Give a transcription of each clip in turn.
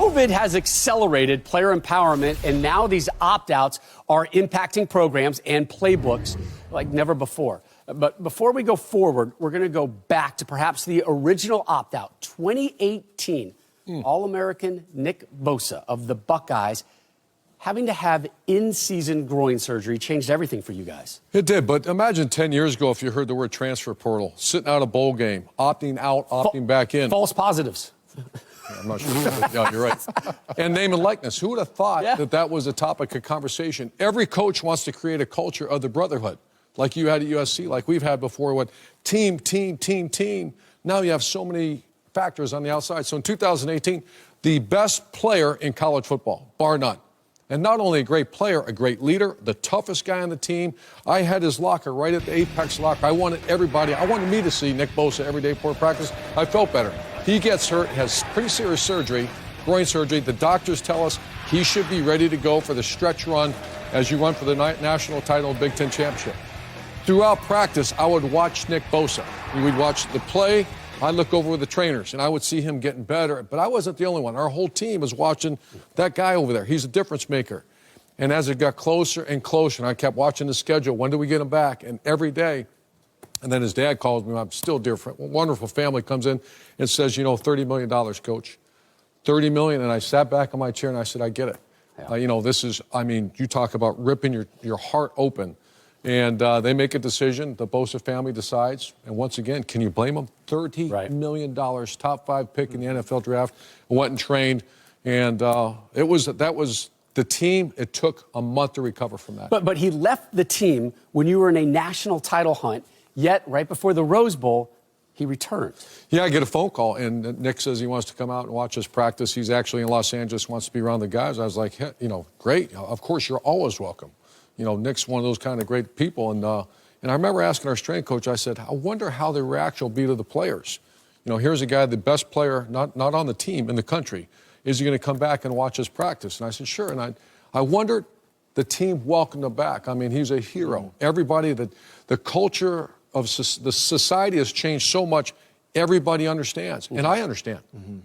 COVID has accelerated player empowerment, and now these opt-outs are impacting programs and playbooks like never before. But before we go forward, we're going to go back to perhaps the original opt-out, 2018. All-American Nick Bosa of the Buckeyes having to have in-season groin surgery changed everything for you guys. It did, but imagine 10 years ago if you heard the word transfer portal, sitting out a bowl game, opting out, opting back in. False positives. I'm not sure. Yeah, you're right. And name and likeness. Who would have thought that was a topic of conversation? Every coach wants to create a culture of the brotherhood, like you had at USC, like we've had before, what team. Now you have so many factors on the outside. So in 2018, the best player in college football, bar none. And not only a great player, a great leader, the toughest guy on the team. I had his locker right at the Apex locker. I wanted me to see Nick Bosa every day before practice. I felt better. He gets hurt, has pretty serious surgery, groin surgery. The doctors tell us he should be ready to go for the stretch run as you run for the national title Big Ten championship. Throughout practice, I would watch Nick Bosa. We'd watch the play. I'd look over with the trainers, and I would see him getting better. But I wasn't the only one. Our whole team was watching that guy over there. He's a difference maker. And as it got closer and closer, and I kept watching the schedule, when do we get him back? And every day, and then his dad calls me. I'm still dear friend. Wonderful family comes in and says, you know, $30 million, coach. $30 million. And I sat back in my chair, and I said, I get it. Yeah. You know, this is, I mean, you talk about ripping your heart open. And they make a decision. The Bosa family decides. And once again, can you blame them? $30 million, top 5 pick in the NFL draft. Went and trained. And that was the team. It took a month to recover from that. But he left the team when you were in a national title hunt. Yet, right before the Rose Bowl, he returned. Yeah, I get a phone call, and Nick says he wants to come out and watch us practice. He's actually in Los Angeles, wants to be around the guys. I was like, hey, you know, great. Of course, you're always welcome. You know, Nick's one of those kind of great people. And I remember asking our strength coach, I said, I wonder how the reaction will be to the players. You know, here's a guy, the best player, not on the team, in the country. Is he going to come back and watch us practice? And I said, sure. And I wondered, the team welcomed him back. I mean, he's a hero. Everybody, the culture of the society has changed so much, everybody understands. And I understand.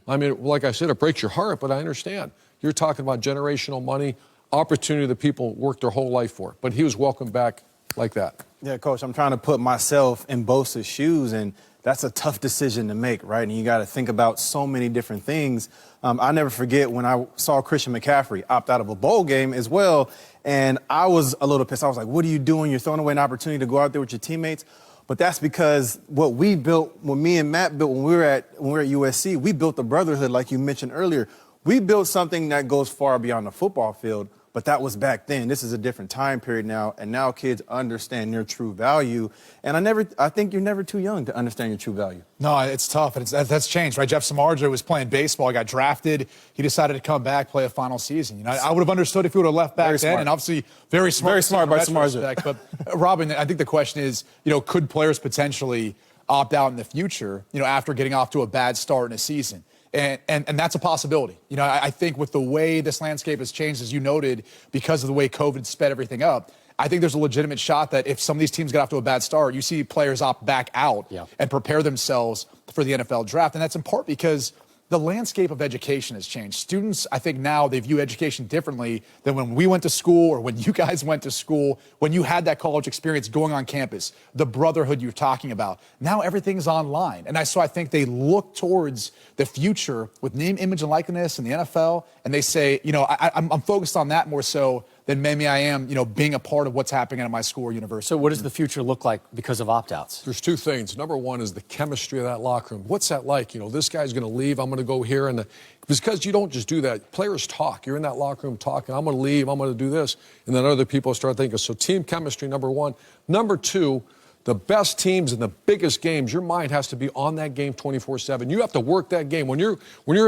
I mean, like I said, it breaks your heart, but I understand. You're talking about generational money, opportunity that people work their whole life for. But he was welcomed back like that. Yeah, Coach, I'm trying to put myself in Bosa's shoes, and that's a tough decision to make, right? And you got to think about so many different things. I'll never forget when I saw Christian McCaffrey opt out of a bowl game as well, and I was a little pissed. I was like, what are you doing? You're throwing away an opportunity to go out there with your teammates. But that's because what we built, what me and Matt built when we were at USC, we built a brotherhood like you mentioned earlier. We built something that goes far beyond the football field, but that was back then. This is a different time period now, and now kids understand their true value. And I think you're never too young to understand your true value. No, it's tough, and that's changed, right? Jeff Samardzija was playing baseball, he got drafted, he decided to come back, play a final season. You know, I would have understood if he would have left back then, and obviously very smart. Very smart by Samardzija. But Robin, I think the question is, you know, could players potentially opt out in the future, you know, after getting off to a bad start in a season? And that's a possibility. You know, I think with the way this landscape has changed, as you noted, because of the way COVID sped everything up, I think there's a legitimate shot that if some of these teams get off to a bad start, you see players opt back out and prepare themselves for the NFL draft. And that's in part because the landscape of education has changed. Students, I think now they view education differently than when we went to school or when you guys went to school, when you had that college experience going on campus, the brotherhood you're talking about. Now everything's online. And so I think they look towards the future with name, image, and likeness in the NFL, and they say, you know, I'm focused on that more so than maybe I am, you know, being a part of what's happening at my school or university. So what does the future look like because of opt-outs? There's two things. Number one is the chemistry of that locker room. What's that like? You know, this guy's going to leave, I'm going to go here. And because you don't just do that. Players talk. You're in that locker room talking, I'm going to leave, I'm going to do this. And then other people start thinking. So team chemistry, number one. Number two, the best teams in the biggest games, your mind has to be on that game 24/7. You have to work that game. When you're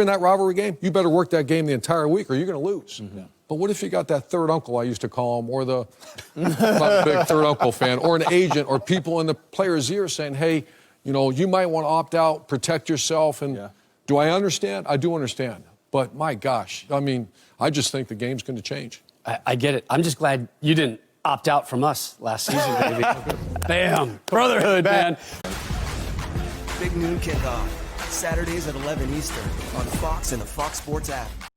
in that rivalry game, you better work that game the entire week or you're going to lose. But what if you got that third uncle, I used to call him, or I'm not a big third uncle fan, or an agent, or people in the player's ear saying, hey, you know, you might want to opt out, protect yourself. And do I understand? I do understand. But my gosh, I mean, I just think the game's going to change. I get it. I'm just glad you didn't opt out from us last season, baby. Bam. Brotherhood, man. Big Noon Kickoff, Saturdays at 11 Eastern on Fox and the Fox Sports app.